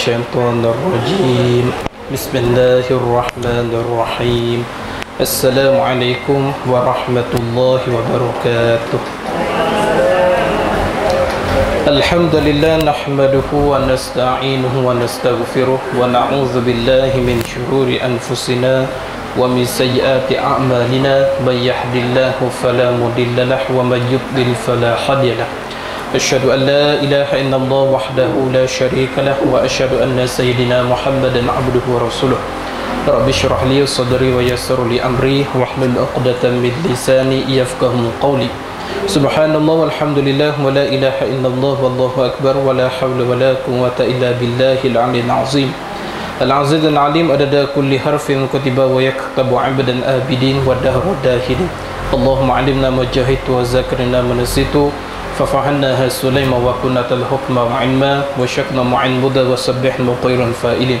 الشيطان الرجيم بسم الله الرحمن الرحيم السلام عليكم ورحمة الله وبركاته الحمد لله نحمده ونستعينه ونستغفره ونعوذ بالله من شرور أنفسنا ومن سيئات أعمالنا من يهد الله فلا مضل له ومن يضلل فلا هادي له أشهد أن لا إله إلا الله وحده لا شريك له وأشهد أن سيدنا محمدا عبده ورسوله رب اشرح لي صدري ويسر لي أمري واحلل عقدة من لساني يفقهوا قولي سبحان الله والحمد لله ولا إله إلا الله والله أكبر ولا حول ولا قوة إلا بالله العلي العظيم العزيز العليم عدد كل حرف كتب ويكتب عبدا آبدين والدهر الداهرين اللهم علمنا ما جهلت وذكرنا ما نسيت ففعلناها سليما وكنا الحكم وعلما وشكنا معين مدى وسبحنا طيرا فائلين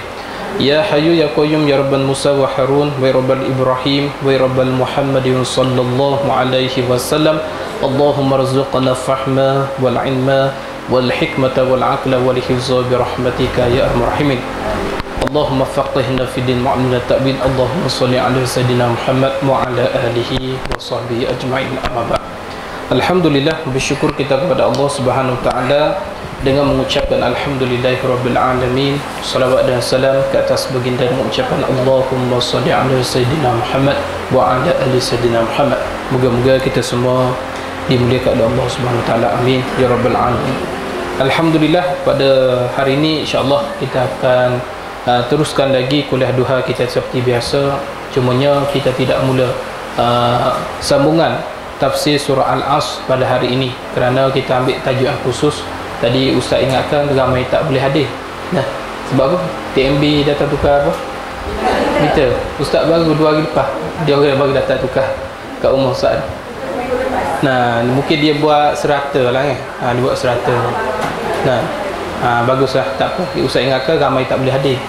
يا حي يا قيوم يا رب موسى وهارون ويا رب إبراهيم ويا رب محمد صلى الله عليه وسلم اللهم ارزقنا الفهم والعلم والحكمة والعقل والحفظ برحمتك يا أرحم الراحمين اللهم فقهنا في الدين وعلمنا التأويل اللهم صل على سيدنا محمد وعلى آله وصحبه أجمعين أما بعد Alhamdulillah, bersyukur kita kepada Allah Subhanahu Wa Taala dengan mengucapkan Alhamdulillahirabbil alamin, salawat dan salam ke atas baginda dan mengucapkan Allahumma shalli ala sayyidina Muhammad wa ala ali sayyidina Muhammad. Moga-moga kita semua dimuliakan oleh Allah Subhanahu Wa Taala. Amin ya rabbal alamin. Alhamdulillah, pada hari ini insya-Allah kita akan teruskan lagi kuliah duha kita seperti biasa. Cumanya kita tidak mula sambungan tafsir surah Al-Asr pada hari ini kerana kita ambil tajuk yang khusus. Tadi Ustaz ingatkan ramai tak boleh hadir. Nah, sebab apa? TMB datang tukar apa? Meter. Ustaz baru 2 hari lepas dia orang baru datang tukar kat rumah Ustaz. Nah, mungkin dia buat serata lah kan. Dia buat serata. Nah, baguslah, tak apa. Ustaz ingatkan ramai tak boleh hadir.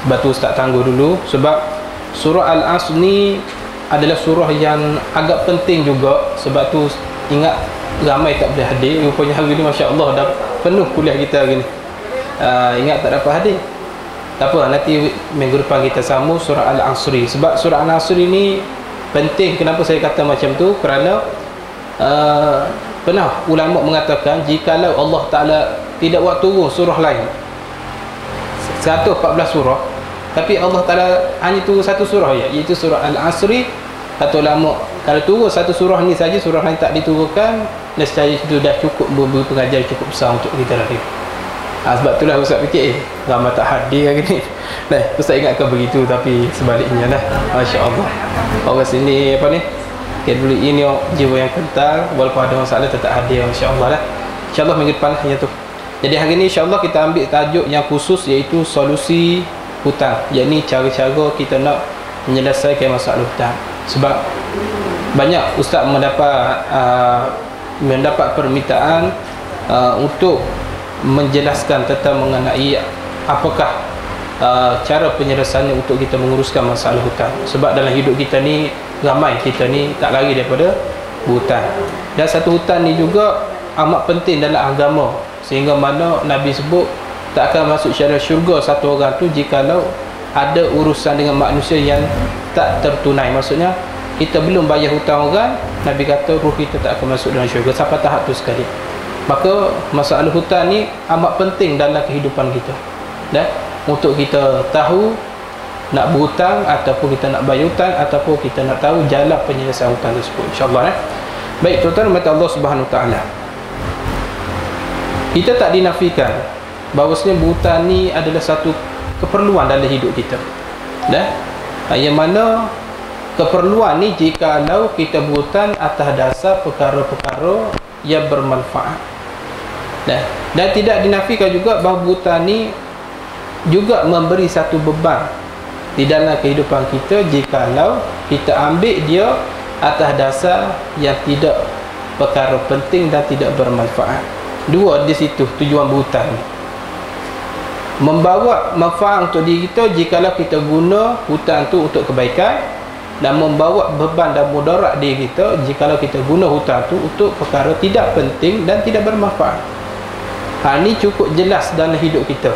Sebab tu Ustaz tangguh dulu sebab surah Al-Asr ni adalah surah yang agak penting juga. Sebab tu ingat ramai tak boleh hadir. Rupanya hari ni Masya Allah dah penuh kuliah kita hari ni. Ingat tak dapat hadir, tak apa, nanti minggu depan kita sambung surah Al-Asri. Sebab surah Al-Asri ni penting. Kenapa saya kata macam tu? Kerana pernah ulama mengatakan jikalau Allah Ta'ala tidak buat turun surah lain 114 surah, tapi Allah Ta'ala hanya turun satu surah ya, iaitu surah Al-Asri. Kata ulama, kalau turun satu surah ni saja, surah lain tak diturunkan, nescaya itu dah cukup memberi pengajar cukup besar untuk kita lagi. Sebab itulah Ustaz fikir ramai tak hadir hari ni. Nah, Ustaz ingatkan begitu, tapi sebaliknya lah. Masya Allah, orang sini apa ni, dulu ini jiwa yang kental, walaupun ada masalah tetap hadir. Masya Allah lah. InsyaAllah minggu depan lah yang tu. Jadi hari ni insyaAllah kita ambil tajuk yang khusus, iaitu solusi hutang, yakni cara-cara kita nak menyelesaikan masalah hutang. Sebab banyak ustaz mendapat permintaan untuk menjelaskan tentang mengenai apakah cara penyelesaiannya untuk kita menguruskan masalah hutang. Sebab dalam hidup kita ni ramai kita ni tak lari daripada hutang. Dan satu hutang ni juga amat penting dalam agama, sehingga mana Nabi sebut tak akan masuk syurga satu orang tu jikalau ada urusan dengan manusia yang tak tertunai. Maksudnya kita belum bayar hutang orang, Nabi kata ruh kita tak akan masuk dalam syurga sampai tahap tu sekali. Maka masalah hutang ni amat penting dalam kehidupan kita. Dan untuk kita tahu nak berhutang ataupun kita nak bayar hutang ataupun kita nak tahu jalan penyelesaian hutang tersebut, insya-Allah. Baik tuan-tuan mata Allah Subhanahu Wa Taala, kita tak dinafikan bahawasanya berhutang ni adalah satu keperluan dalam hidup kita. Dan yang mana keperluan ni jikalau kita berhutang atas dasar perkara-perkara yang bermanfaat. Dan tidak dinafikan juga bahawa berhutang ni juga memberi satu beban di dalam kehidupan kita jikalau kita ambil dia atas dasar yang tidak perkara penting dan tidak bermanfaat. Dua di situ tujuan berhutang ni. Membawa manfaat untuk diri kita jikalau kita guna hutang tu untuk kebaikan, dan membawa beban dan mudarat diri kita jikalau kita guna hutang tu untuk perkara tidak penting dan tidak bermanfaat. Ini cukup jelas dalam hidup kita.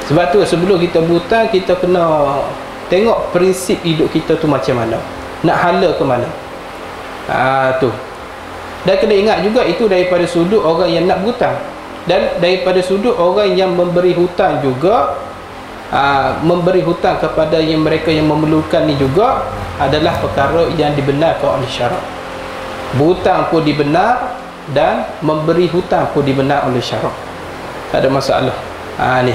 Sebab tu sebelum kita berhutang, kita kena tengok prinsip hidup kita tu macam mana, nak hala ke mana. Tu. Dan kena ingat juga itu daripada sudut orang yang nak berhutang, dan daripada sudut orang yang memberi hutang juga. Memberi hutang kepada yang mereka yang memerlukan ni juga adalah perkara yang dibenarkan oleh syarak. Berhutang pun dibenar dan memberi hutang pun dibenar oleh syarak. Tak ada masalah. Ni.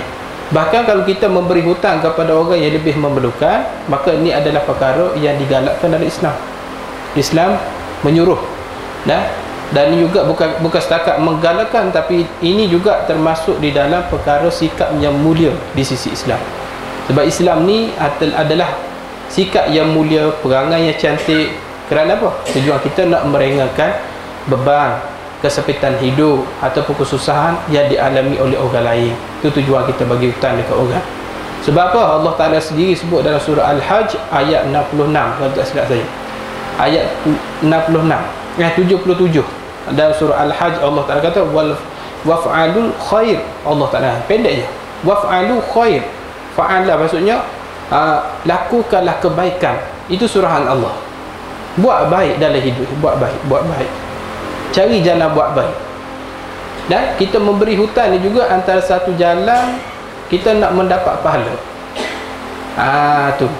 Bahkan kalau kita memberi hutang kepada orang yang lebih memerlukan, maka ini adalah perkara yang digalakkan oleh Islam. Islam menyuruh. Dan ini juga bukan setakat menggalakkan, tapi ini juga termasuk di dalam perkara sikap yang mulia di sisi Islam. Sebab Islam ni adalah sikap yang mulia, perangai yang cantik. Kerana apa? Tujuan kita nak meringankan beban, kesempitan hidup ataupun kesusahan yang dialami oleh orang lain. Itu tujuan kita bagi hutang dekat orang. Sebab apa? Allah Ta'ala sendiri sebut dalam surah Al-Hajj ayat 66, kalau tak silap saya. Ayat 66, 77. Dalam surah Al-Hajj Allah Ta'ala kata waf'alul khair. Allah Ta'ala pendek je, waf'alu khair. Fa'ala maksudnya lakukanlah kebaikan. Itu surahan Allah. Buat baik dalam hidup, buat baik, cari jalan buat baik. Dan kita memberi hutang ni juga antara satu jalan kita nak mendapat pahala. Tu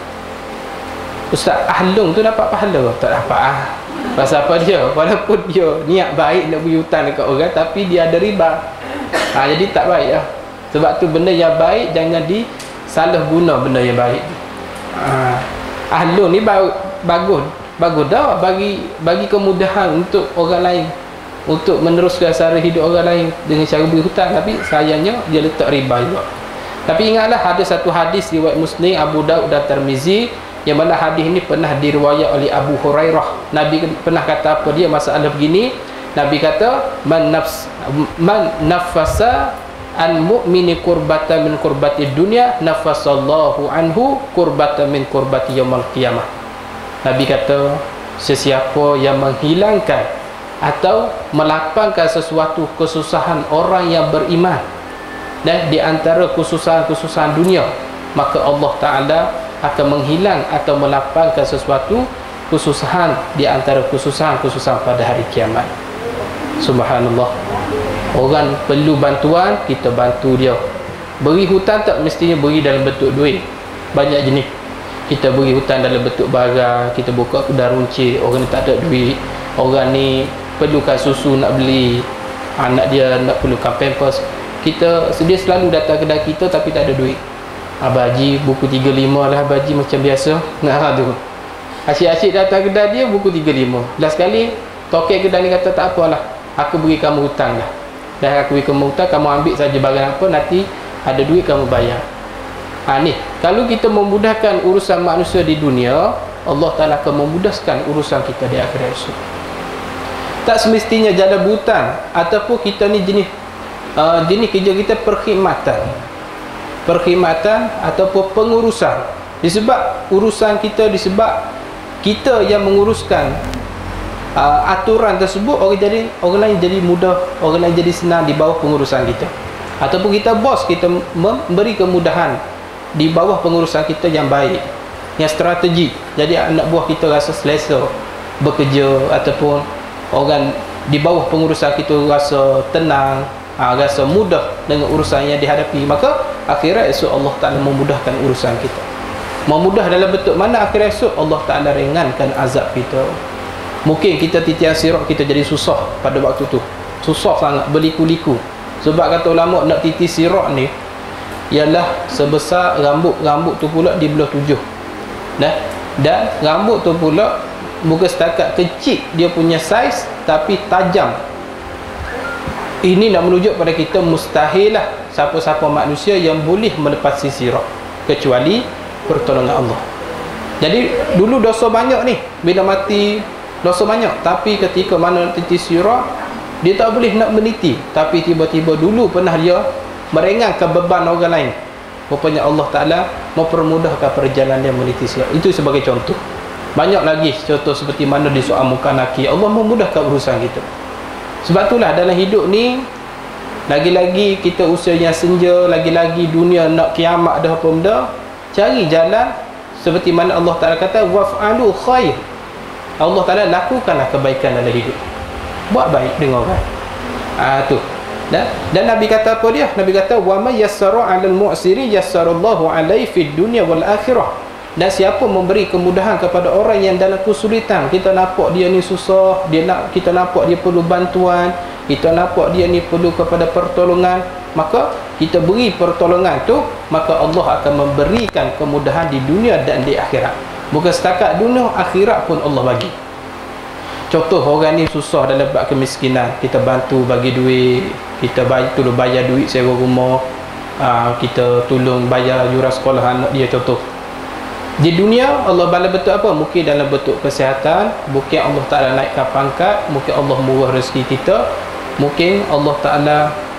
Ustaz Ahlung tu dapat pahala? Tak dapat. Pasal apa dia? Walaupun dia niat baik nak beri hutang dekat orang, tapi dia ada riba. Jadi tak baik lah. Sebab tu benda yang baik jangan disalah guna benda yang baik. Ahlun ni bagus dah bagi kemudahan untuk orang lain, untuk meneruskan cara hidup orang lain dengan cara beri hutang, tapi sayangnya dia letak riba juga. Tapi ingatlah, ada satu hadis riwayat Muslim, Abu Daud dan Tirmizi, yang mana hadis ini pernah diriwayat oleh Abu Hurairah. Nabi pernah kata apa dia masalah begini. Nabi kata man nafasa an mu'mini kurbatan min kurbati dunya nafasallahu anhu kurbatan min kurbati yaumil qiyamah. Nabi kata sesiapa yang menghilangkan atau melapangkan sesuatu kesusahan orang yang beriman dan di antara kesusahan-kesusahan dunia, maka Allah Ta'ala akan menghilang atau melapangkan sesuatu kesusahan di antara kesusahan-kesusahan pada hari kiamat. Subhanallah. Orang perlu bantuan, kita bantu dia. Beri hutang tak mestinya beri dalam bentuk duit. Banyak jenis. Kita beri hutang dalam bentuk barang. Kita buka kedai runcit, orang ni tak ada duit, orang ni perlukan susu nak beli, anak dia nak perlukan pampers, dia selalu datang kedai kita tapi tak ada duit. Haji buku 35 lah, haji macam biasa. Tu asyik-asyik datang kedai dia buku 35. Last sekali tokek kedai ni kata tak apalah, aku beri kamu hutang dah. Dah aku beri kamu hutang, kamu ambil saja barang apa, nanti ada duit kamu bayar. Ni kalau kita memudahkan urusan manusia di dunia, Allah Ta'ala akan memudahkan urusan kita di akhirat esok. Tak semestinya jalan berhutang, ataupun kita ni jenis kerja kita perkhidmatan ataupun pengurusan. Disebab urusan kita, disebab kita yang menguruskan aturan tersebut, orang lain jadi mudah, orang lain jadi senang di bawah pengurusan kita. Ataupun kita bos, kita memberi kemudahan di bawah pengurusan kita yang baik, yang strategik. Jadi anak buah kita rasa selesa bekerja, ataupun orang di bawah pengurusan kita rasa tenang, rasa mudah dengan urusan yang dihadapi. Maka akhirat esok Allah Ta'ala memudahkan urusan kita. Memudah dalam bentuk mana? Akhirat esok Allah Ta'ala ringankan azab kita. Mungkin kita titian sirat kita jadi susah pada waktu tu, susah sangat, berliku-liku. Sebab kata ulama, nak titi sirat ni ialah sebesar rambut tu pula di belah 7. Dan rambut tu pula bukan setakat kecil dia punya saiz, tapi tajam. Ini nak menunjuk pada kita mustahil lah siapa-siapa manusia yang boleh melepasi sirat kecuali pertolongan Allah. Jadi dulu dosa banyak ni, bila mati dosa banyak, tapi ketika mana titi sirat dia tak boleh nak meniti, tapi tiba-tiba dulu pernah dia meringankan beban orang lain. Rupanya Allah Ta'ala mempermudahkan perjalanan dia meniti sirat. Itu sebagai contoh. Banyak lagi contoh seperti mana di soal muka naki, Allah memudahkan urusan kita. Sebab itulah dalam hidup ni lagi-lagi kita usianya senja, lagi-lagi dunia nak kiamat dah apa benda, cari jalan seperti mana Allah Ta'ala kata waf'alu khair. Allah Ta'ala lakukanlah kebaikan dalam hidup, buat baik dengan orang. Tu. Dan Nabi kata apa dia? Nabi kata wa may yassara 'alal mu'siri yassarallahu 'alaihi fid dunya wal akhirah. Dan siapa memberi kemudahan kepada orang yang dalam kesulitan, kita nampak dia ni susah, kita nampak dia perlu bantuan, kita nampak dia ni perlu kepada pertolongan, maka kita beri pertolongan tu, maka Allah akan memberikan kemudahan di dunia dan di akhirat. Bukan setakat dunia, akhirat pun Allah bagi. Contoh, orang ni susah dalam bab kemiskinan, kita bantu bagi duit, kita tolong bayar duit sewa rumah, kita tolong bayar yuran sekolah anak dia. Contoh, di dunia Allah balas bentuk apa? Mungkin dalam bentuk kesihatan, mungkin Allah Ta'ala naikkan pangkat, mungkin Allah murah rezeki kita, mungkin Allah Ta'ala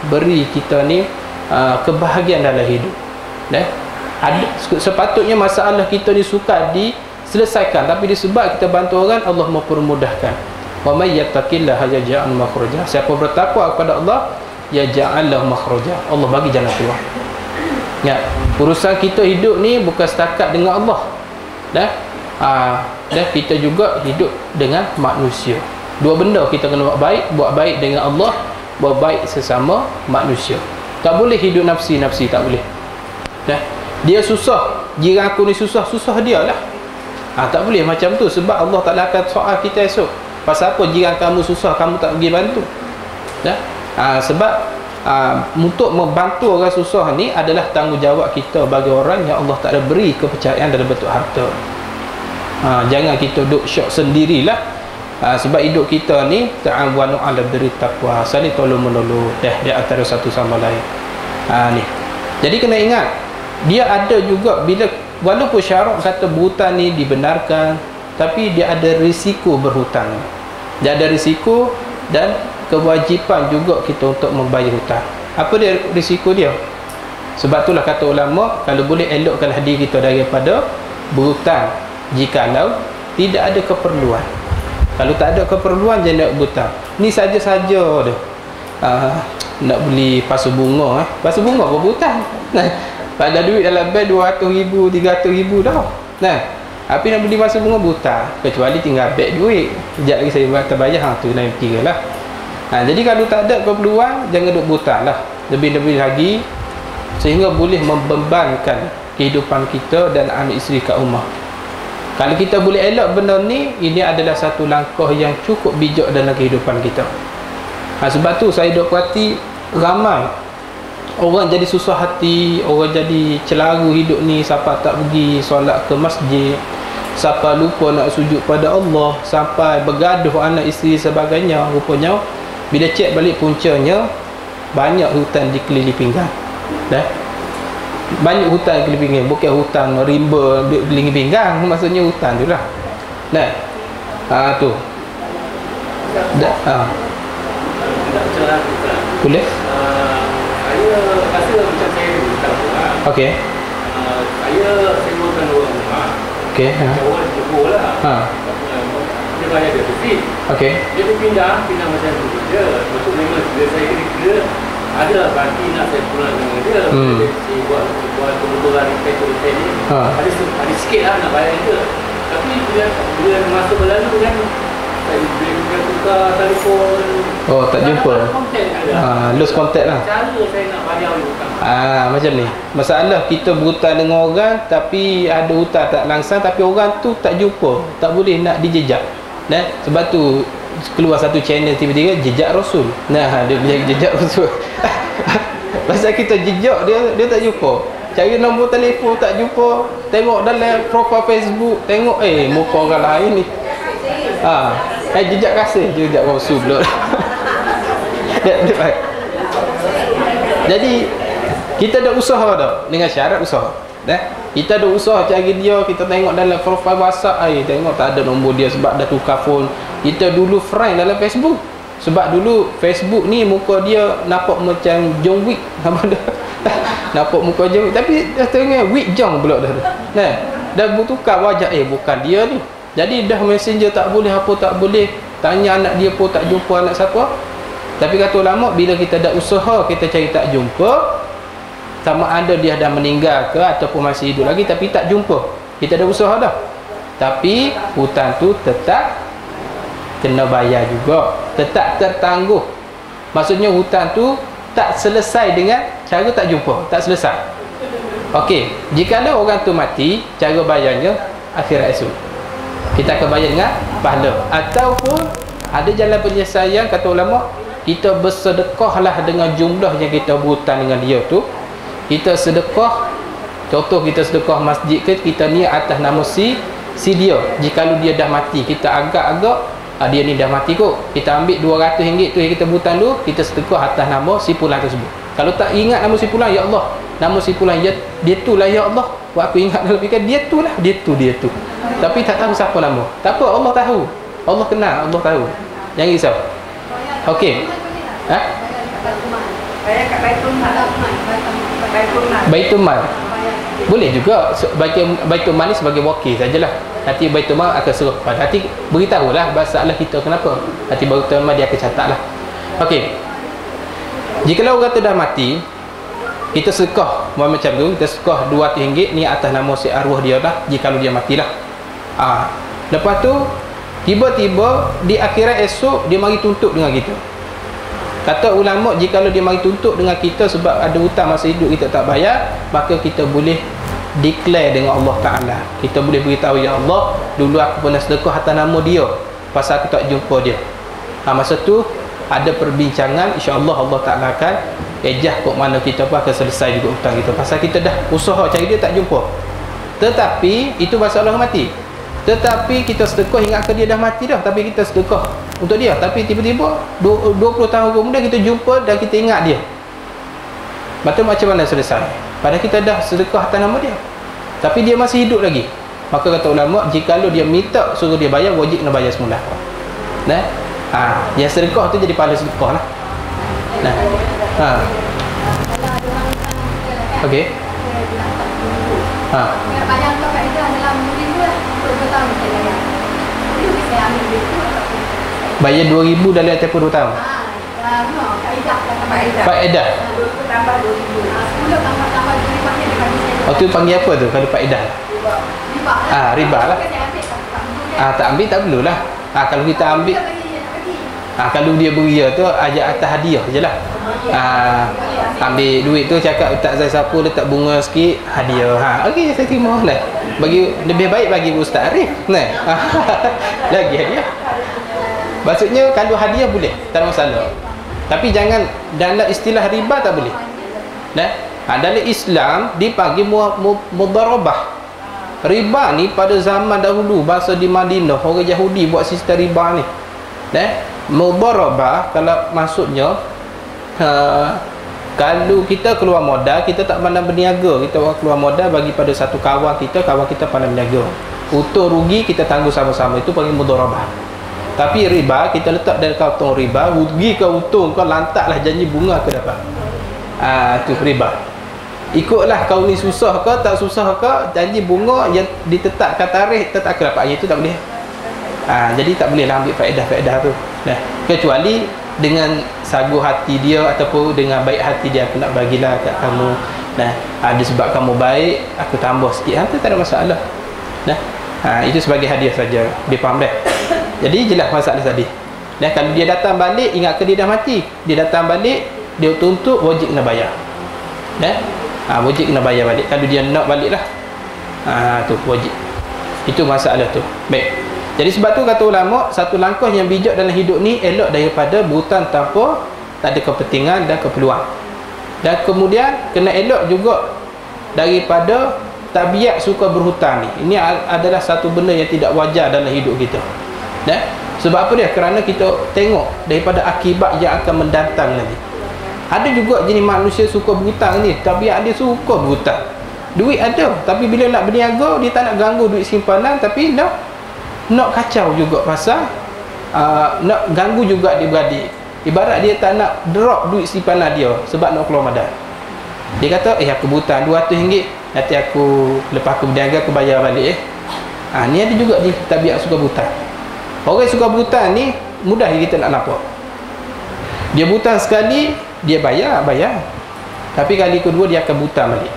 beri kita ni kebahagiaan dalam hidup. Sepatutnya masalah kita ni sukar diselesaikan, tapi disebab kita bantu orang, Allah mempermudahkan. Wa may yattaqillaha yaj'al makhraja. Siapa bertakwa kepada Allah, yaj'al lahu makhraja, Allah bagi jalan keluar. Ya, urusan kita hidup ni bukan setakat dengan Allah. Dan kita juga hidup dengan manusia. Dua benda kita kena buat baik dengan Allah, buat baik sesama manusia. Tak boleh hidup nafsi-nafsi, tak boleh. Dia susah, jiran aku ni susah dia lah. Tak boleh macam tu, sebab Allah Ta'ala akan soal kita esok. Pasal apa jiran kamu susah, kamu tak pergi bantu? Sebab untuk membantu orang susah ni adalah tanggungjawab kita bagi orang yang Allah Ta'ala beri kepercayaan dalam bentuk harta. Jangan kita duduk syok sendirilah. Sebab hidup kita ni ta'awanu 'alal birri taqwa, saling tolong menolong di antara satu sama lain. Ni. Jadi kena ingat, dia ada juga bila walaupun syarak kata berhutang ni dibenarkan, tapi dia ada risiko berhutang. Dia ada risiko dan kewajipan juga kita untuk membayar hutang. Apa dia risiko dia? Sebab itulah kata ulama, kalau boleh elokkan diri kita daripada berhutang jikalau tidak ada keperluan. Kalau tak ada keperluan, jangan nak berhutang. Ni saja-saja dah. Nak beli pasu bunga, pasu bunga apa berhutang? Pada duit dalam bank 200,000, 300,000 dah. Tapi nak beli pasu bunga berhutang, kecuali tinggal beg duit. Sekejap lagi saya buat terbayar, tu lain kira lah. Jadi kalau tak ada keperluan, jangan duduk berhutang lah. Lebih-lebih lagi, sehingga boleh membebankan kehidupan kita dan anak isteri kat rumah. Kalau kita boleh elak benda ni, ini adalah satu langkah yang cukup bijak dalam kehidupan kita. Sebab tu saya duk perhati ramai orang jadi susah hati, orang jadi celaru hidup ni, siapa tak pergi solat ke masjid, siapa lupa nak sujud pada Allah, sampai bergaduh anak isteri sebagainya. Rupanya bila cek balik puncanya, banyak hutang di keliling pinggang. Banyak hutang di keliling pinggang, bukan hutang rimba di keliling pinggang, maksudnya hutang tu lah. Tu. Boleh? Saya rasa macam saya hutang tu lah. Okey. Saya sewakan orang rumah. Okey. Orang jemput lah. Dia bayar deposit. Okey. Dia pindah macam tu je. Lepas tu memang saya kira ada berarti nak saya pulang dengan dia. Saya buat kebetulan repair ni. Ada sikit lah nak bayar dia. Tapi bila masa berlalu kan, saya bila tukar telefon. Oh, tak jumpa. Lose contact lah. Cara saya nak bayar hutang. Macam ni. Masalah kita berhutang dengan orang, tapi ada hutang tak langsung, tapi orang tu tak jumpa, tak boleh nak dijejak. Sebab tu keluar satu channel tiba-tiba jejak Rasul. Dia punya jejak Rasul. Pasal kita jejak dia tak jumpa. Cari nombor telefon tak jumpa. Tengok dalam profil Facebook, tengok muka orang lain ni. Jejak kasih, jejak Rasul pula. Jadi kita ada usaha dah, dengan syarat usaha. Kita ada usaha cari dia, kita tengok dalam profil WhatsApp, tengok tak ada nombor dia sebab dah tukar phone. Kita dulu friend dalam Facebook, sebab dulu Facebook ni muka dia nampak macam John Wick. Nampak muka John Wick, tapi dah tengok Wick John pula dah. Dah bertukar wajah, bukan dia ni. Jadi dah messenger tak boleh, apa tak boleh. Tanya anak dia pun tak jumpa anak siapa. Tapi kata ulama, bila kita dah usaha kita cari tak jumpa, sama ada dia dah meninggal ke ataupun masih hidup lagi tapi tak jumpa, kita dah usaha dah, tapi hutang tu tetap kena bayar juga, tetap tertangguh. Maksudnya hutang tu tak selesai dengan cara tak jumpa, tak selesai. Okey, jikalau orang tu mati, cara bayarnya akhirat esok kita akan bayar dengan pahala. Ataupun ada jalan penyelesaian, kata ulama, kita bersedekahlah dengan jumlah yang kita berhutang dengan dia tu. Kita sedekah, contoh kita sedekah masjid ke, kita ni atas nama si dia. Jikalau dia dah mati, kita agak-agak dia ni dah mati kot, kita ambil RM200 tu yang kita berhutang dulu, kita sedekah atas nama si fulan tersebut. Kalau tak ingat nama si fulan, ya Allah, nama si fulan dia tu lah ya Allah, buat aku ingat dalam fikir dia tu lah, dia tu. Tapi tak tahu siapa nama. Tak apa, Allah tahu, Allah kenal, Allah tahu. Jangan risau. Okey. Baitul Mal boleh juga. Baitul Mal ni sebagai wakil sajalah. Nanti Baitul Mal akan suruh pada, nanti beritahulah masalah kita kenapa, nanti Baitul Mal dia akan catatlah. Okey, jikalau orang tu dah mati, kita sedekah macam tu, kita sedekah RM200 ni atas nama si arwah dia lah, jikalau dia matilah. Lepas tu tiba-tiba di akhirat esok dia mari tuntut dengan kita. Kata ulama, jikalau dia mari tuntut dengan kita sebab ada hutang masa hidup kita tak bayar, maka kita boleh declare dengan Allah Ta'ala. Kita boleh beritahu, ya Allah, dulu aku pernah sedekah atas nama dia, pasal aku tak jumpa dia. Masa tu ada perbincangan, insya-Allah Allah Ta'ala akan ejah kok mana kita pun akan selesai juga hutang kita, pasal kita dah usaha cari dia tak jumpa. Tetapi itu pasal orang mati. Tetapi kita sedekah ingatkan dia dah mati dah, tapi kita sedekah untuk dia, tapi tiba-tiba 20 tahun kemudian kita jumpa dan kita ingat dia. Betul, macam mana selesai? Padahal kita dah sedekah atas nama dia, tapi dia masih hidup lagi. Maka kata ulama, jikalau dia minta suruh dia bayar, wajib kena bayar semula. Yang sedekah tu jadi pahala sedekah lah. Okey. Bayar 2,000 dalam tempoh 2 tahun. Faedah. Tambah 2,000. 10 tambah 2,000 tu panggil apa tu kalau faedah? Riba lah. Tak ambil tak perlulah. Kalau kita ambil, kalau dia beria tu ajak atas hadiah je lah. Ambil duit tu cakap Ustaz saya siapa letak bunga sikit, hadiah. Okey, saya terima lah. Bagi lebih baik bagi Ustaz Arif. Lagi hadiah. Maksudnya kalau hadiah boleh, tak ada masalah. Tapi jangan dalam istilah riba tak boleh. Dalam Islam dipanggil mudharabah. Riba ni pada zaman dahulu, bahasa di Madinah orang Yahudi buat sistem riba ni. Mudharabah kalau maksudnya kalau kita keluar modal, kita tak pandang berniaga, kita keluar modal bagi pada satu kawan kita pandang berniaga. Untung rugi kita tanggung sama-sama, itu panggil mudharabah. Tapi riba kita letak dalam kantong riba, rugi ke untung kau lantaklah janji bunga ke dapat. Tu riba. Ikutlah kau ni susah ke tak susah ke, janji bunga yang ditetapkan tarikh tetap ke dapat, itu tak boleh. Jadi tak boleh lah ambil faedah-faedah tu. Kecuali dengan sagu hati dia ataupun dengan baik hati dia, aku nak bagilah kat kamu. Ada sebab kamu baik, aku tambah sikit. Tu tak ada masalah. Itu sebagai hadiah saja. Dia faham dah? Jadi jelas masalah tadi. Kalau dia datang balik, ingatkan dia dah mati, dia datang balik, dia tuntut, wajib kena bayar. Wajib kena bayar balik. Kalau dia nak balik lah, tu wajib. Itu masalah tu. Baik. Jadi sebab tu kata ulama, satu langkah yang bijak dalam hidup ni, elok daripada berhutang tanpa tak ada kepentingan dan keperluan. Dan kemudian kena elok juga daripada tabiat suka berhutang ni. Ini adalah satu benda yang tidak wajar dalam hidup kita. Sebab apa dia? Kerana kita tengok daripada akibat yang akan mendatang nanti. Ada juga jenis manusia suka berhutang ni, tabiat dia suka berhutang. Duit ada, tapi bila nak berniaga, dia tak nak ganggu duit simpanan, tapi nak kacau juga pasal nak ganggu juga dia beradik. Ibarat dia tak nak drop duit simpanan dia sebab nak keluar modal. Dia kata, aku berhutang RM200, nanti aku lepas aku berniaga aku bayar balik. Ni ada juga ni tabiat suka berhutang. Orang suka berhutang ni mudah kita nak nampak. Dia hutang sekali, dia bayar. Tapi kali kedua dia akan hutang balik.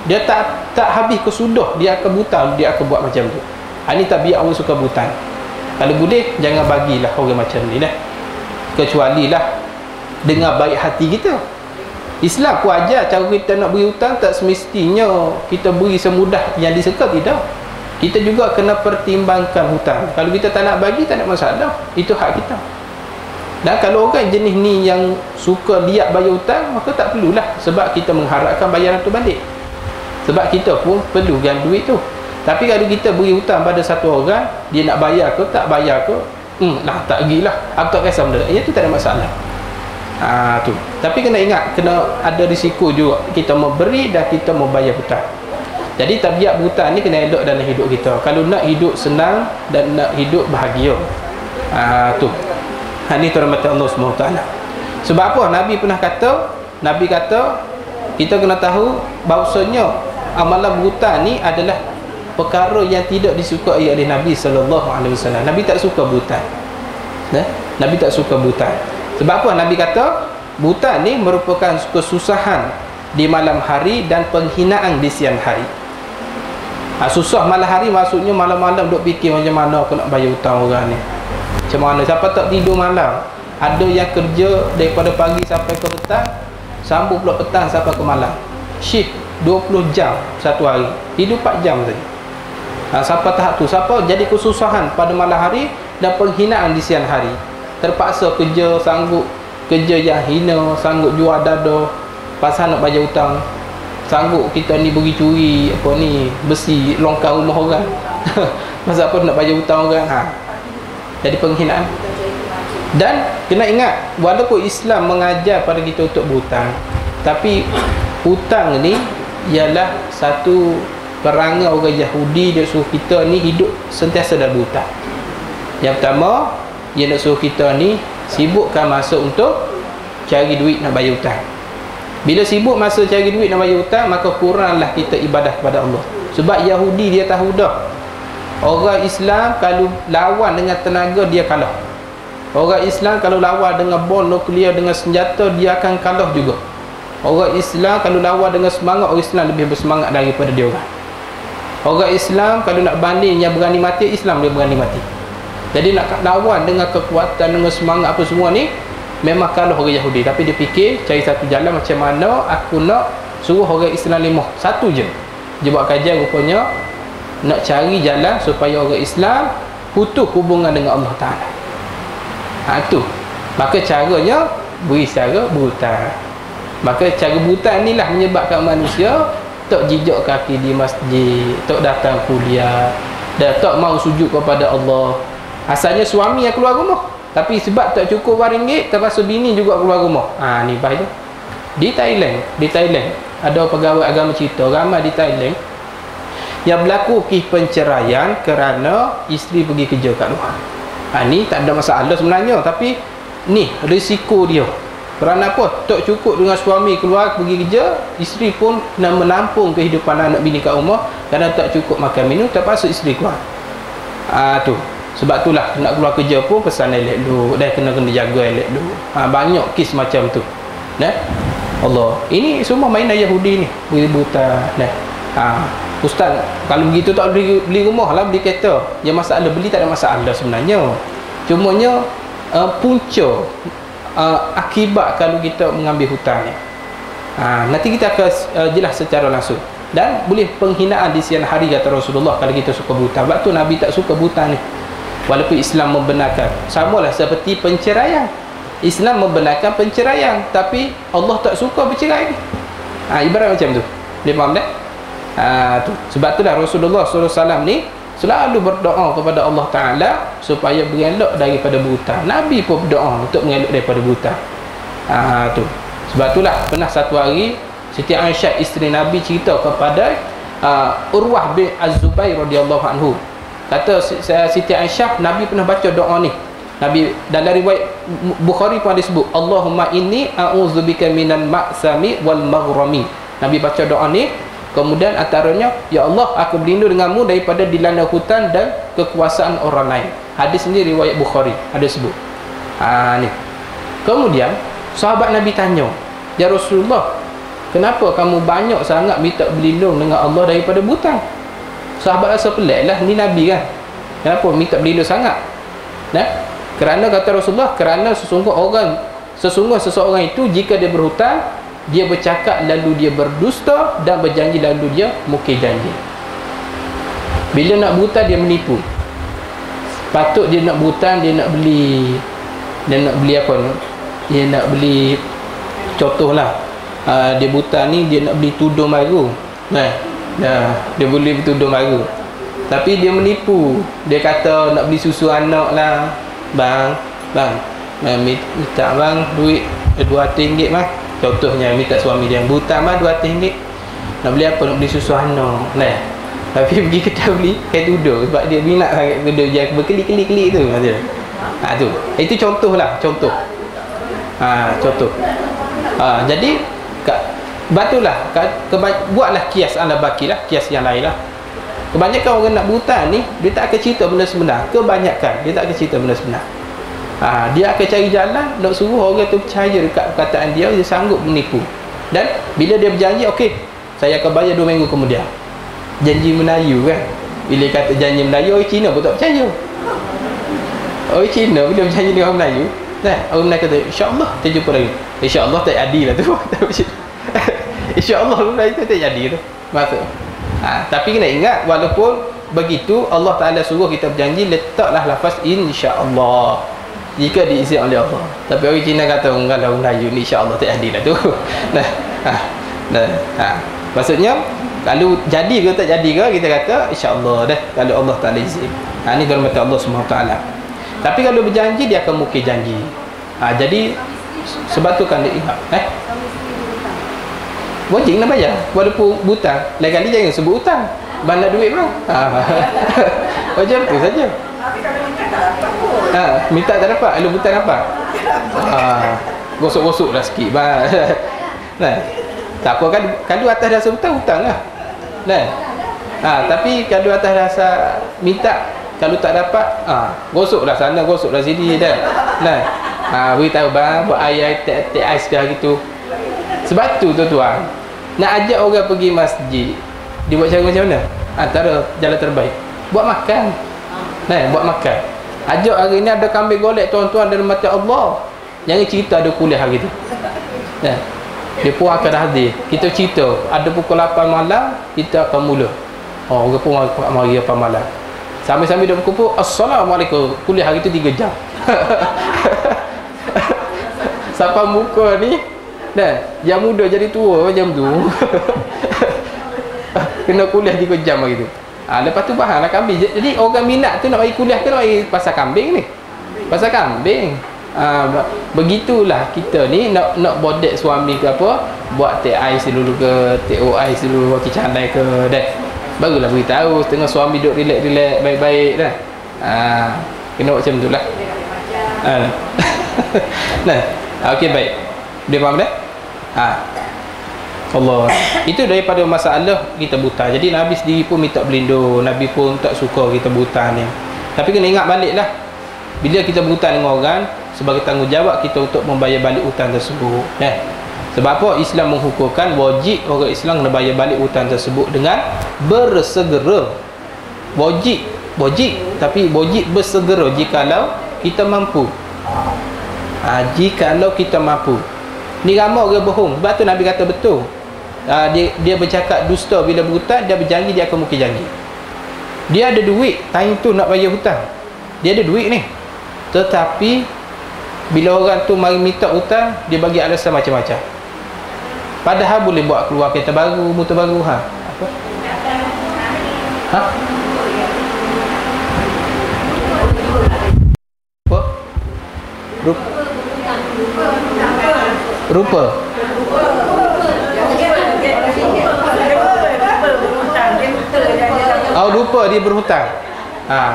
Dia tak habis kesudah, dia akan hutang, dia akan buat macam tu. Ini tabiat orang suka hutang. Kalau boleh, jangan bagilah orang macam ni lah. Kecuali lah dengan baik hati kita. Islam pun ajar cara kita nak beri hutang tak semestinya kita beri semudah yang diseka, tidak. Kita juga kena pertimbangkan hutang. Kalau kita tak nak bagi, tak ada masalah. Itu hak kita. Dan kalau orang jenis ni yang suka liat bayar hutang, maka tak perlulah, sebab kita mengharapkan bayaran tu balik. Sebab kita pun perlukan duit tu. Tapi kalau kita beri hutang pada satu orang, dia nak bayar ke tak bayar ke, tak gilah, aku tak kisah benda, itu tak ada masalah. Tu. Tapi kena ingat, kena ada risiko juga kita memberi dan kita membayar hutang. Jadi tabiat hutang ni kena elok dalam hidup kita. Kalau nak hidup senang dan nak hidup bahagia. Tu. Ini rahmat Allah SWT. Sebab apa? Nabi kata kita kena tahu bahawasanya amalan hutang ni adalah perkara yang tidak disukai oleh Nabi SAW. Nabi tak suka hutang. Nabi tak suka hutang. Sebab apa? Nabi kata hutang ni merupakan kesusahan di malam hari dan penghinaan di siang hari. Susah malam hari maksudnya malam-malam duk fikir macam mana aku nak bayar hutang orang ni. Macam mana? Siapa tak tidur malam? Ada yang kerja daripada pagi sampai ke petang, sambung pula petang sampai ke malam. Shift 20 jam satu hari. Tidur 4 jam saja. Siapa tahap tu? Siapa jadi kesusahan pada malam hari dan penghinaan di siang hari? Terpaksa kerja, sanggup kerja yang hina, sanggup jual dada pasal nak bayar hutang. Sanggup kita ni pergi curi besi longkang rumah orang. Masa apa nak bayar hutang orang? Jadi penghinaan. Dan kena ingat, walaupun Islam mengajar pada kita untuk berhutang, tapi hutang ni ialah satu perangai orang Yahudi. Dia suruh kita ni hidup sentiasa dalam hutang. Yang pertama, dia nak suruh kita ni sibukkan masa untuk cari duit nak bayar hutang. Bila sibuk masa cari duit nak bayar hutang, maka kuranglah kita ibadah kepada Allah. Sebab Yahudi dia tahu dah, orang Islam kalau lawan dengan tenaga dia kalah. Orang Islam kalau lawan dengan bom nuklear, dengan senjata, dia akan kalah juga. Orang Islam kalau lawan dengan semangat, orang Islam lebih bersemangat daripada dia orang. Orang Islam kalau nak banding yang berani mati, Islam dia berani mati. Jadi nak lawan dengan kekuatan, dengan semangat apa semua ni, memang kalah orang Yahudi. Tapi dia fikir cari satu jalan, macam mana aku nak suruh orang Islam lemah. Satu je. Dia buat kajian rupanya nak cari jalan supaya orang Islam putus hubungan dengan Allah Ta'ala. Tu. Maka caranya beri secara berhutang. Maka cara berhutang inilah menyebabkan manusia tak jijak kaki di masjid, tak datang kuliah, dan tak mau sujud kepada Allah. Asalnya suami yang keluar rumah, tapi sebab tak cukup RM1, terpaksa bini juga keluar rumah. Ni bahaya. Di Thailand ada pegawai agama cerita, ramai di Thailand yang berlaku kisah penceraian kerana isteri pergi kerja kat luar. Ni tak ada masalah sebenarnya, tapi ni risiko dia. Kerana apa? Tak cukup dengan suami keluar pergi kerja, isteri pun nak menampung kehidupan anak bini kat rumah. Kerana tak cukup makan minum, terpaksa isteri keluar. Tu. Sebab itulah nak keluar kerja pun pesan elok dulu, dan kena jaga elok dulu. Banyak kes macam tu. Allah. Ini semua mainan Yahudi ni, berhutang. Ustaz, kalau begitu tak beli rumah lah, beli kereta. Yang masalah beli tak ada masalah sebenarnya. Cumanya punca akibat kalau kita mengambil hutang ni. Nanti kita akan jelas secara langsung. Dan boleh penghinaan di siang hari kata Rasulullah kalau kita suka berhutang. Sebab tu Nabi tak suka berhutang ni. Walaupun Islam membenarkan. Samalah seperti penceraian. Islam membenarkan penceraian, tapi Allah tak suka bercerai ni. Ibarat macam tu. Dia faham tak? Tu. Sebab itulah Rasulullah SAW ni selalu berdoa kepada Allah Ta'ala supaya berelok daripada berhutang. Nabi pun berdoa untuk mengelak daripada berhutang. Tu. Sebab itulah pernah satu hari Siti Aisyah isteri Nabi cerita kepada Urwah bin Az-Zubair radhiyallahu anhu. Kata Siti Aisyah, Nabi pernah baca doa ni. Nabi dalam riwayat Bukhari pun ada sebut, Allahumma inni a'udzubika minal ma'sami wal maghrami. Nabi baca doa ni. Kemudian antaranya, ya Allah, aku berlindung denganmu daripada dilanda hutang dan kekuasaan orang lain. Hadis ini riwayat Bukhari ada sebut. Ni. Kemudian Sahabat Nabi tanya, "Ya Rasulullah, kenapa kamu banyak sangat minta berlindung dengan Allah daripada butang?" Sahabat rasa pelik lah, ni Nabi kan, kenapa minta berlindung sangat? Kerana kata Rasulullah, kerana sesungguh seseorang itu jika dia berhutang, dia bercakap lalu dia berdusta, dan berjanji lalu dia mukir janji. Bila nak berhutang dia menipu. Patut dia nak berhutang, dia nak beli apa ni? Dia nak beli, contohlah, dia berhutang ni, dia nak beli tudung baru. Dia beli tudung baru, tapi dia menipu. Dia kata nak beli susu anak lah. Bang, minta bang duit RM200 bang. Contohnya minta suami dia berhutang bang RM200. Nak beli apa? Nak beli susu anak. Tapi pergi kedai beli kain tudung, sebab dia minat sangat tudung yang berkelip-kelip tu. Tu. Itu contoh. Contoh. Jadi batulah, buatlah kias ala baki lah, kias yang lain lah. Kebanyakan orang nak berhutang ni, dia tak akan cerita benda sebenar. Kebanyakan dia tak akan cerita benda sebenar. Dia akan cari jalan nak suruh orang tu percaya dekat perkataan dia sanggup menipu. Dan bila dia berjanji, okey, saya akan bayar 2 minggu kemudian. Janji Melayu kan. Bila kata janji Melayu, orang Cina pun tak percaya. Orang Cina bila berjanji dengan orang Melayu, orang Melayu kata, insya-Allah kita jumpa lagi. Insya-Allah tak adil lah tu. InsyaAllah benda itu tak jadi tu. Maksud. Tapi kena ingat, walaupun begitu Allah Ta'ala suruh kita berjanji, letaklah lafaz insya-Allah jika diizinkan oleh Allah. Tapi orang Cina kata, kalau Melayu ni insya-Allah tak adil lah tu. Maksudnya kalau jadi ke tak jadi ke, kita kata insya-Allah dah, kalau Allah Ta'ala izin. Ni firman Allah SWT. Tapi kalau berjanji, dia akan mukir janji. Jadi sebab tu kan dia ingat wajib nak bayar walaupun hutang. Lain kali jangan sebut hutang, bandar duit bang. Macam tu saja. Minta tak dapat, kalau hutang dapat. Gosok-gosok lah sikit bang. Tak apa kan, kalau atas dasar hutang lah. Tapi kalau atas dasar minta, kalau tak dapat, gosoklah sana, gosoklah sini dah. Beritahu bang, buat air teh ais dah gitu. Sebab tu tuan-tuan, nak ajak orang pergi masjid, dia buat cara macam mana? Antara jalan terbaik, buat makan. Buat makan. Ajak hari ni ada kambing golek tuan-tuan dalam mata Allah. Jangan cerita ada kuliah hari tu. Dia pun akan hadir. Kita cerita ada pukul 8 malam kita akan mula. Orang pun mari 8 malam. Sambil-sambil dia berkumpul, assalamualaikum. Kuliah hari tu 3 jam. Sampai muka ni yang muda jadi tua macam tu. Kena kuliah 3 jam hari tu. Lepas tu bahanlah kambing. Jadi orang minat tu nak bagi kuliah ke nak bagi pasal kambing ni? Pasal kambing. Begitulah kita ni nak bodek suami ke apa, buat teh ais dulu ke, teh ais dulu, wakil canai ke dah. Barulah beritahu, tengah suami duduk relax-relax baik-baik dah. Kena buat macam tu lah. Okey, baik. Dia faham dah? Allah. Itu daripada masalah kita buta. Jadi Nabi sendiri pun minta berlindung. Nabi pun tak suka kita buta ni. Tapi kena ingat balik lah, bila kita berhutang dengan orang, sebagai tanggungjawab kita untuk membayar balik hutang tersebut. Sebab apa? Islam menghukumkan wajib orang Islam kena bayar balik hutang tersebut dengan bersegera. Wajib, tapi wajib bersegera jikalau kita mampu. Jikalau kita mampu. Ni ramai orang bohong. Sebab tu Nabi kata betul. Dia bercakap dusta bila berhutang, dia berjanji dia akan mukir janji. Dia ada duit time tu nak bayar hutang. Dia ada duit ni. Tetapi bila orang tu mari minta hutang, dia bagi alasan macam-macam. Padahal boleh buat keluar kereta baru, motor baru. Apa? Apa? Rupa. Rupa dia berhutang.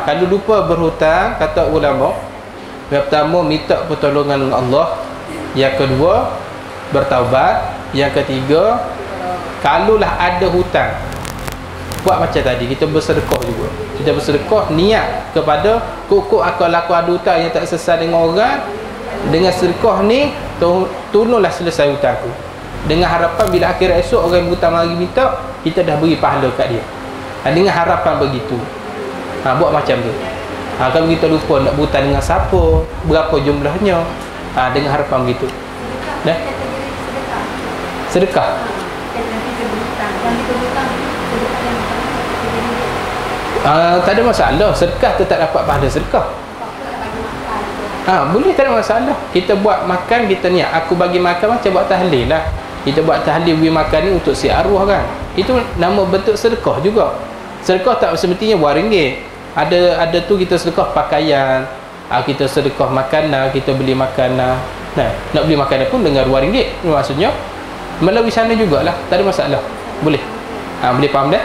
Kalau lupa berhutang, kata ulama, yang pertama minta pertolongan dengan Allah, yang kedua bertaubat, yang ketiga kalaulah ada hutang, buat macam tadi, kita bersedekah juga. Kita bersedekah niat kepada kok aku ada hutang yang tak selesai dengan orang, dengan sedekah ni tolonglah selesai hutang aku. Dengan harapan bila akhirat esok orang berhutang mari minta, kita dah beri pahala kat dia. Dengan harapan begitu. Buat macam tu. Kalau kita lupa nak berhutang dengan siapa, berapa jumlahnya, dengan harapan begitu. Dah? Sedekah. Tak ada masalah. Sedekah tetap dapat pahala sedekah. Boleh, tak ada masalah. Kita buat makan, kita niat aku bagi makan macam buat tahlil lah. Kita buat tahlil beri makan ni untuk si arwah kan. Itu nama bentuk sedekah juga. Sedekah tak semestinya RM1. Ada tu kita sedekah pakaian, kita sedekah makanan, kita beli makanan. Nak beli makanan pun dengan RM2. Maksudnya melalui sana jugalah, tak ada masalah. Boleh. Boleh faham dah?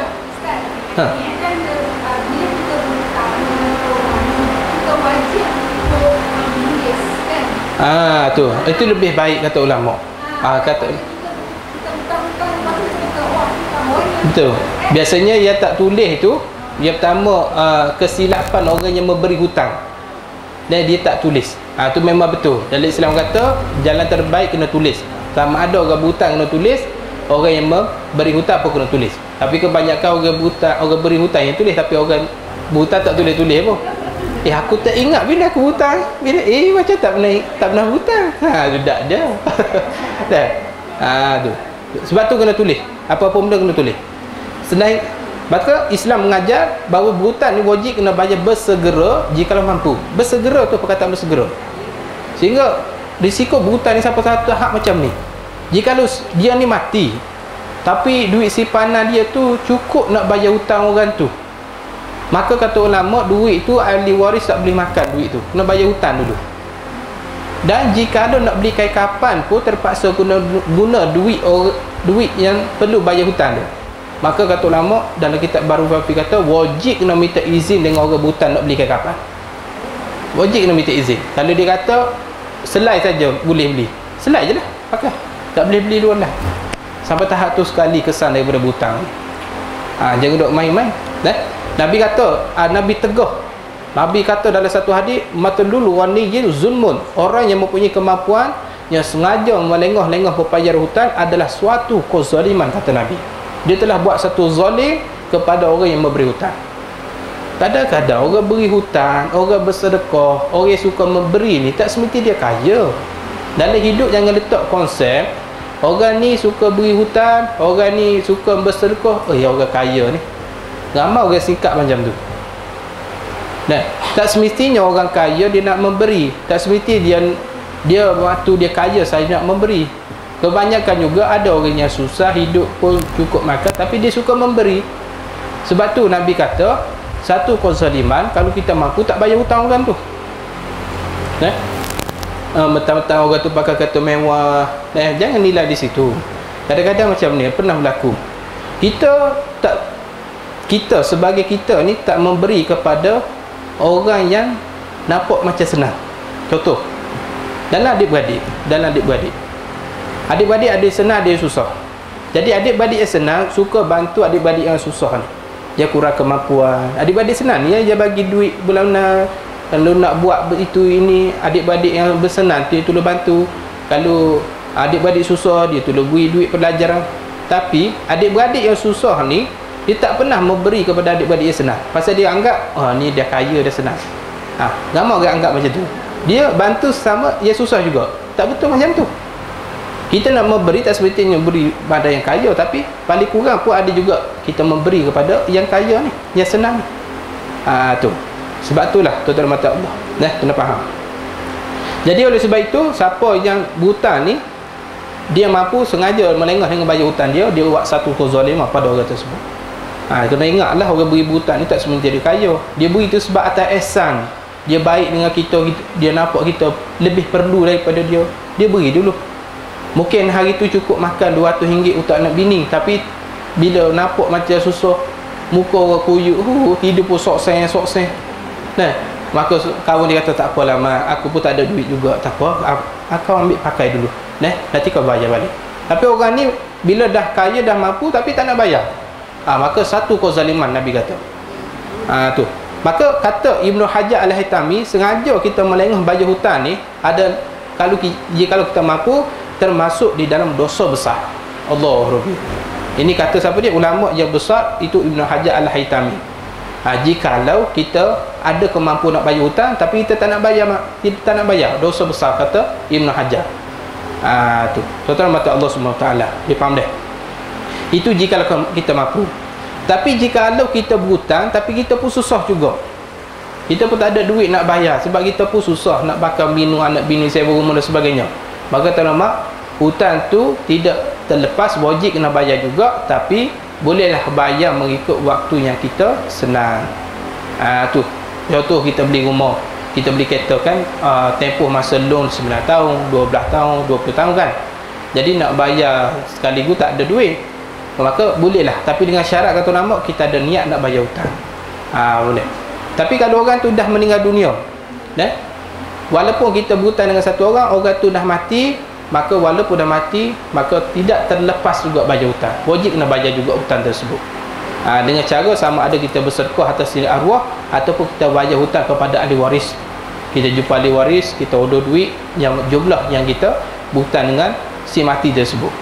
Tu. Itu lebih baik kata ulama. Betul. Biasanya yang tak tulis tu, yang pertama kesilapan orang yang memberi hutang. Dan dia tak tulis. Tu memang betul. Dalam Islam kata jalan terbaik kena tulis. Sama ada orang berhutang kena tulis, orang yang memberi hutang pun kena tulis. Tapi kebanyakan orang beri hutang yang tulis, tapi orang berhutang tak tulis-tulis pun. Aku tak ingat bila aku hutang. Bila macam tak pernah hutang. Sudah dia. Dah. Tu. Sebab tu kena tulis. Apa-apa benda kena tulis. Selain maka Islam mengajar bahawa berhutang ni wajib kena bayar bersegera jikalau mampu. Bersegera tu perkataan bersegera. Sehingga risiko berhutang ni sampai satu hak macam ni. Jikalau dia ni mati, tapi duit simpanan dia tu cukup nak bayar hutang orang tu, maka kata ulama duit tu ahli waris tak boleh makan duit tu. Kena bayar hutang dulu. Dan jika ada nak beli kain kapan pun terpaksa guna duit yang perlu bayar hutang dia. Maka kata ulama dalam kitab Baru Fafi kata wajib kena minta izin dengan orang berhutang nak beli kain kapan. Wajib kena minta izin. Kalau dia kata selai saja boleh beli, selai je lah pakai, tak boleh beli luar lah. Sampai tahap tu sekali kesan daripada berhutang. Jangan duk main-main. Nabi kata, Nabi tegah. Nabi kata dalam satu hadis, matlul ghaniyyin zulmun. Orang yang mempunyai kemampuan yang sengaja melengah-lengah berbayar hutang adalah suatu kezaliman, kata Nabi. Dia telah buat satu zalim kepada orang yang memberi hutang. Kadang-kadang orang beri hutang, orang bersedekah, orang yang suka memberi ni tak semesti dia kaya. Dalam hidup jangan letak konsep orang ni suka beri hutang, orang ni suka bersedekah, orang kaya ni. Ramai orang singkat macam tu. Tak semestinya orang kaya dia nak memberi. Tak semesti dia waktu dia kaya saya nak memberi. Kebanyakan juga ada orang yang susah, hidup pun cukup makan, tapi dia suka memberi. Sebab tu Nabi kata satu kezaliman kalau kita mampu tak bayar hutang orang tu. Mentang-mentang orang tu pakai kata mewah, jangan nilai di situ. Kadang-kadang macam ni pernah berlaku. Kita sebagai kita ni tak memberi kepada orang yang nampak macam senang. Contoh dalam adik-beradik ada senang, ada yang susah. Jadi adik-beradik yang senang suka bantu adik-beradik yang susah ni. Dia kurang kemampuan. Adik-beradik senang ni dia bagi duit bulanan. Kalau nak buat itu ini, adik-beradik yang bersenang dia tolong bantu. Kalau adik-beradik susah, dia tolong beri duit pelajaran. Tapi adik-beradik yang susah ni dia tak pernah memberi kepada adik-beradik yang senang. Pasal dia anggap ni dia kaya, dia senang. Ramai orang anggap macam tu. Dia bantu sama yang susah juga. Tak betul macam tu. Kita nak memberi tak semestinya beri pada yang kaya, tapi paling kurang pun ada juga kita memberi kepada yang kaya ni, yang senang ni. Tu. Sebab itulah tuan-tuan mata Allah. Kena faham. Jadi oleh sebab itu siapa yang berhutang ni dia mampu sengaja melengah dengan bayar hutang dia buat satu kezalimah pada orang tersebut. Kena ingatlah orang beri berhutang ni tak semestinya dia kaya. Dia beri tu sebab atas ihsan. Dia baik dengan kita, dia nampak kita lebih perlu daripada dia. Dia beri dulu. Mungkin hari tu cukup makan RM200 untuk anak bini, tapi bila nampak macam susah, muka orang kuyuk, hidup pun sok-seng. Maka kawan dia kata tak apalah mak, aku pun tak ada duit juga, tak apa, aku ambil pakai dulu. Nanti kau bayar balik. Tapi orang ni bila dah kaya, dah mampu tapi tak nak bayar. Maka satu kezaliman Nabi kata. Tu. Maka kata Ibnu Hajar Al-Haytami, sengaja kita melengah bayar hutang ni ada jika kita mampu, termasuk di dalam dosa besar. Allah Rabbi. Ini kata siapa dia? Ulama yang besar itu Ibn Hajar Al-Haytami. Jikalau kita ada kemampuan nak bayar hutang tapi kita tak nak bayar, dosa besar, kata Ibn Hajar. Tu tuan-tuan mata Allah SWT, dia faham dah. Itu jikalau kita mampu. Tapi jikalau kita berhutang tapi kita pun susah juga, kita pun tak ada duit nak bayar, sebab kita pun susah nak bakar minum anak bini, sewa rumah dan sebagainya, maka tuan-tuan, hutang tu tidak terlepas, wajib kena bayar juga, tapi bolehlah bayar mengikut waktu yang kita senang. Tu contoh, kita beli rumah, kita beli kereta kan, tempoh masa loan 9 tahun, 12 tahun, 20 tahun kan. Jadi nak bayar sekaligus tak ada duit, maka bolehlah, tapi dengan syarat kata nama kita ada niat nak bayar hutang. Boleh. Tapi kalau orang tu dah meninggal dunia, walaupun kita berhutang dengan satu orang tu dah mati, maka walaupun dah mati, maka tidak terlepas juga bayar hutang, wajib kena bayar juga hutang tersebut. Dengan cara sama ada kita bersedekah atas diri arwah ataupun kita bayar hutang kepada ahli waris. Kita jumpa ahli waris, kita order duit yang jumlah yang kita berhutang dengan si mati tersebut.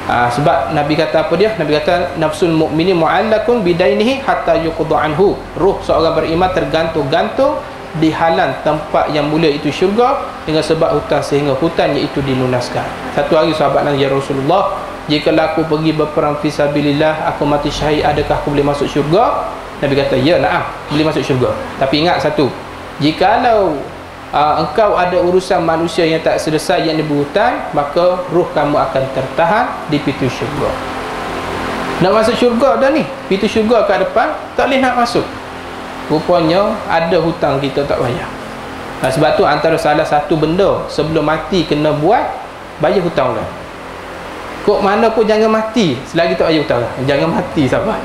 Sebab Nabi kata apa dia? Nabi kata nafsul mu'mini mu'allakun bidainihi hatta yuqda anhu. Ruh seorang beriman tergantung-gantung di halan tempat yang mulia itu syurga dengan sebab hutang, sehingga hutang iaitu dilunaskan. Satu hari sahabat nanya, ya Rasulullah, jika aku pergi berperang fisabilillah, aku mati syahid, adakah aku boleh masuk syurga? Nabi kata, ya, na'am, boleh masuk syurga. Tapi ingat satu, jikalau engkau ada urusan manusia yang tak selesai yang berhutang, maka ruh kamu akan tertahan di pintu syurga. Nak masuk syurga dah ni, pintu syurga kat depan, tak boleh nak masuk. Rupanya ada hutang kita tak bayar. Sebab tu antara salah satu benda sebelum mati kena buat, bayar hutang lah. Kok mana pun jangan mati selagi tak bayar hutang lah. Jangan mati sahabat.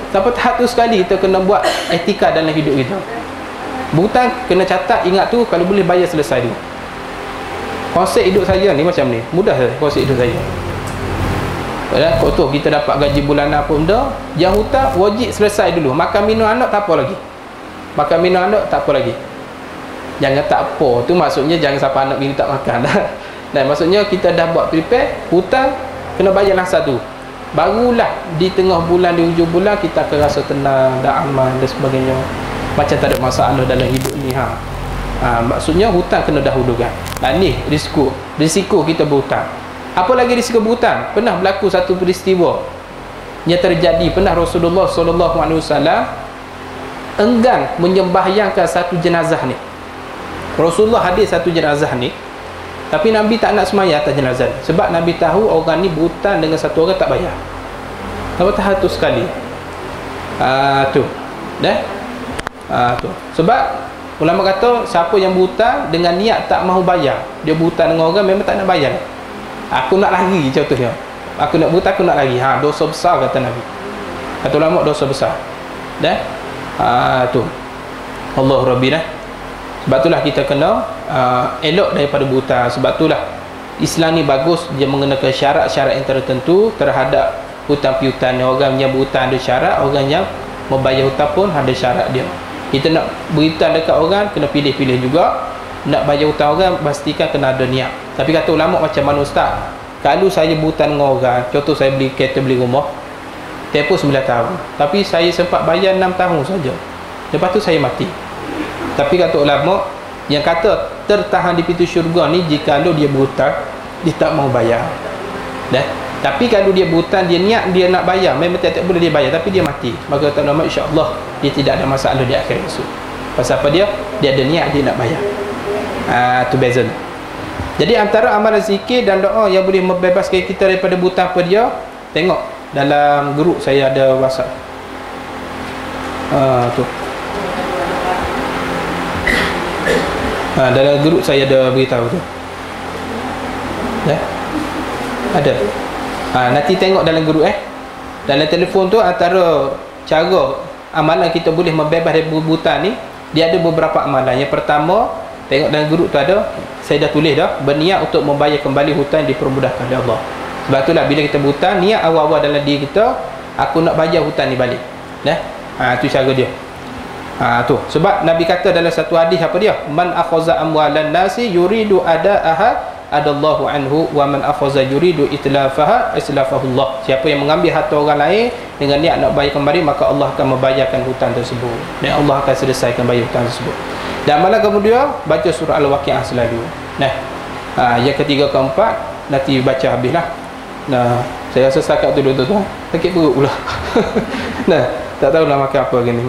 Sampai tahap tu sekali kita kena buat etika dalam hidup kita. Berhutang kena catat, ingat tu, kalau boleh bayar selesai dulu. Konsep hidup saya ni macam ni, mudah saja konsep hidup saya. Kok tu kita dapat gaji bulanan apa benda, yang hutang wajib selesai dulu. Makan minum anak tak apa lagi. Makan minum anak tak apa lagi. Jangan tak apa tu maksudnya jangan sampai anak bini tak makan. Dan maksudnya kita dah buat prepare, hutang kena bayar lah satu. Barulah di tengah bulan, di hujung bulan kita akan rasa tenang dan aman dan sebagainya. Macam tak ada masalah dalam hidup ni. Maksudnya hutang kena dahulukan. Ni risiko kita berhutang. Apa lagi risiko berhutang? Pernah berlaku satu peristiwa yang terjadi, pernah Rasulullah SAW enggan menyembahyangkan satu jenazah ni. Rasulullah hadir satu jenazah ni, tapi Nabi tak nak semayang atas jenazah ni, sebab Nabi tahu orang ni berhutang dengan satu orang tak bayar. Nampak tak tu sekali? Tu sebab ulama kata siapa yang berhutang dengan niat tak mahu bayar, dia berhutang dengan orang memang tak nak bayar. Aku nak lari contohnya, aku nak berhutang, aku nak lari, dosa besar kata Nabi. Kata ulama dosa besar. Tu Allah Rabbi. Sebab itulah kita kena elok daripada berhutang. Sebab itulah Islam ni bagus, dia mengenakan syarat-syarat yang tertentu terhadap hutang piutang. Orang yang berhutang ada syarat, orang yang membayar hutang pun ada syarat dia. Kita nak berhutang dekat orang kena pilih-pilih juga. Nak bayar hutang orang pastikan kena ada niat. Tapi kata ulama macam mana ustaz? Kalau saya berhutang dengan orang, contoh saya beli kereta, beli rumah, tempoh 9 tahun, tapi saya sempat bayar 6 tahun saja, lepas tu saya mati. Tapi kata ulama yang kata tertahan di pintu syurga ni, jikalau dia berhutang, dia tak mau bayar. Tapi kalau dia berhutang, dia niat dia nak bayar, memang tak boleh dia bayar, tapi dia mati, maka kata ulama insya-Allah dia tidak ada masalah di akhirat esok. Pasal apa dia? Dia ada niat dia nak bayar. Tu beza. Jadi antara amalan zikir dan doa yang boleh membebaskan kita daripada berhutang apa dia? Tengok dalam grup saya ada WhatsApp. Tu. Dalam grup saya ada beritahu tu. Ada. Nanti tengok dalam grup dalam telefon tu, antara cara amalan kita boleh membebas dari berhutang ni, dia ada beberapa amalan. Yang pertama, tengok dalam grup tu ada, saya dah tulis dah, berniat untuk membayar kembali hutang yang dipermudahkan oleh Allah. Sebab itulah bila kita berhutang, niat awal-awal dalam diri kita, aku nak bayar hutang ni balik. Tu cara dia. Tu sebab Nabi kata dalam satu hadis apa dia, man akhaza amwalan nasi yuridu adaaha adallahu anhu wa man akhaza yuridu itlafaha islafahullah. Siapa yang mengambil harta orang lain dengan niat nak bayar kembali, maka Allah akan membayarkan hutang tersebut dan Allah akan selesaikan bayar hutang tersebut. Dan malam kemudian baca surah Al-Waqiah selalu. Yang ketiga keempat nanti baca habislah. Saya rasa setakat tu dulu tuan. Sakit perut pula. Tak tahulah makan apa gini.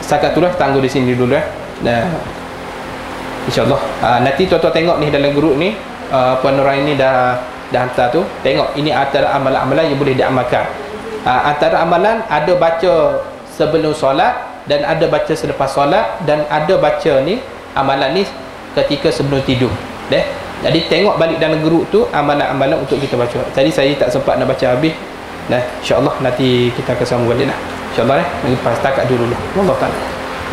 Setakat tu lah, tangguh di sini dulu InsyaAllah nanti tuan-tuan tengok ni dalam grup ni, Puan Nuraini dah hantar tu. Tengok ini antara amalan-amalan yang boleh diamalkan. Antara amalan ada baca sebelum solat, dan ada baca selepas solat, dan ada baca ni amalan ni ketika sebelum tidur. Jadi tengok balik dalam grup tu amalan-amalan untuk kita baca. Tadi saya tak sempat nak baca habis. InsyaAllah nanti kita akan sambung balik InsyaAllah lepas setakat dulu Allah Ta'ala.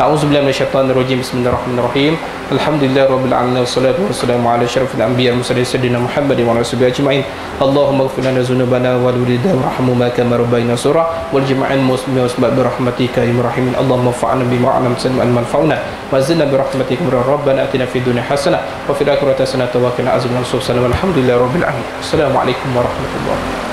A'udzubillahi minasyaitonirrajim. Bismillahirrahmanirrahim. Alhamdulillahirabbil alamin wassalatu wassalamu ala asyrafil anbiya'i wal mursalin sayyidina Muhammadin wa ala alihi ajma'in. Allahumma ighfir lana dzunubana wa walidayna warhamhuma kama rabbayana shaghira wal jama'al muslimin wasbah bi rahmatika ya rahimin. Allahumma fa'alna bima 'allamtana wa manfa'na wa zidna bi rahmatika min rabbana atina fid dunya hasanah wa fil akhirati hasanah wa qina adzabannar. Alhamdulillahirabbil alamin. Assalamualaikum warahmatullahi wabarakatuh.